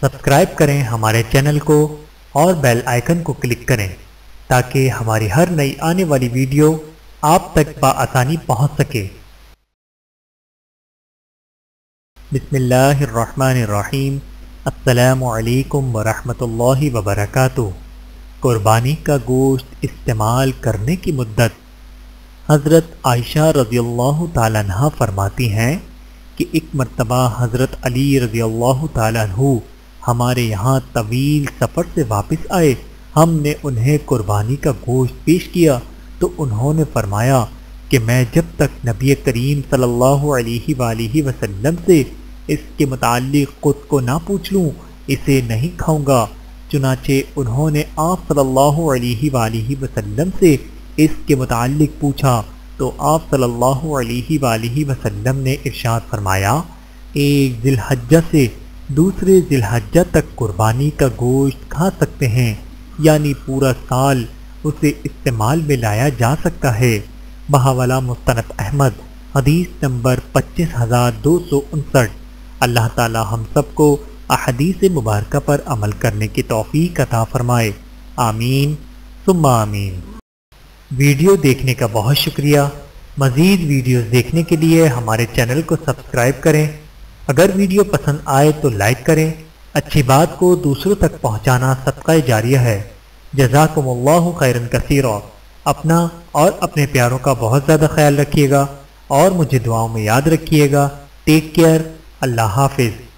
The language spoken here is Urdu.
سبسکرائب کریں ہمارے چینل کو اور بیل آئیکن کو کلک کریں تاکہ ہماری ہر نئی آنے والی ویڈیو آپ تک بآسانی پہنچ سکے۔ بسم اللہ الرحمن الرحیم۔ السلام علیکم ورحمۃ اللہ وبرکاتہ۔ قربانی کا گوشت استعمال کرنے کی مدت۔ حضرت عائشہ رضی اللہ تعالیٰ عنہ فرماتی ہیں کہ ایک مرتبہ حضرت علی رضی اللہ تعالیٰ عنہ ہمارے یہاں طویل سفر سے واپس آئے۔ ہم نے انہیں قربانی کا گوشت پیش کیا تو انہوں نے فرمایا کہ میں جب تک نبی کریم صلی اللہ علیہ وآلہ وسلم سے اس کے متعلق خود کو نہ پوچھ لوں اسے نہیں کھاؤں گا۔ چنانچہ انہوں نے آپ صلی اللہ علیہ وآلہ وسلم سے اس کے متعلق پوچھا تو آپ صلی اللہ علیہ وآلہ وسلم نے ارشاد فرمایا، ایک ذی الحجہ سے دوسرے ذی الحجہ تک قربانی کا گوشت کھا سکتے ہیں، یعنی پورا سال اسے استعمال میں لایا جا سکتا ہے۔ بحوالہ مستند احمد، حدیث نمبر 25259۔ اللہ تعالی ہم سب کو احادیث مبارکہ پر عمل کرنے کی توفیق عطا فرمائے، آمین ثم آمین۔ ویڈیو دیکھنے کا بہت شکریہ۔ مزید ویڈیوز دیکھنے کے لیے ہمارے چینل کو سبسکرائب کریں۔ اگر ویڈیو پسند آئے تو لائک کریں۔ اچھی بات کو دوسروں تک پہنچانا صدقہ جاریہ ہے۔ جزاکم اللہ خیرا کثیرا۔ اپنا اور اپنے پیاروں کا بہت زیادہ خیال رکھیے گا اور مجھے دعاؤں میں یاد رکھیے گا۔ Take care. اللہ حافظ۔